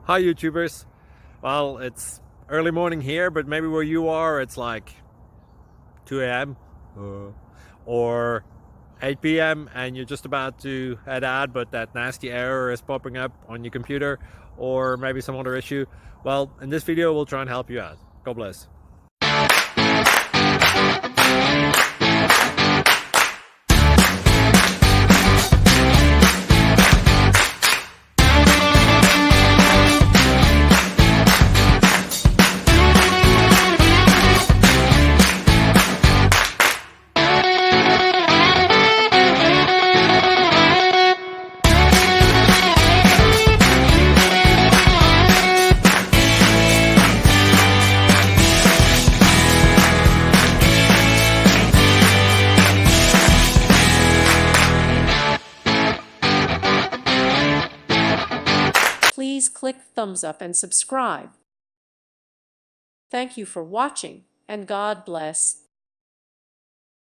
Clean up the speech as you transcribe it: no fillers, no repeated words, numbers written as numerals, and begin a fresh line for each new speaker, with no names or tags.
Hi YouTubers. Well, it's early morning here, but maybe where you are it's like 2 a.m. or 8 p.m. and you're just about to head out, but that nasty error is popping up on your computer, or maybe some other issue. Well, in this video we'll try and help you out. God bless.
Please click thumbs up and subscribe. Thank you for watching, and God bless.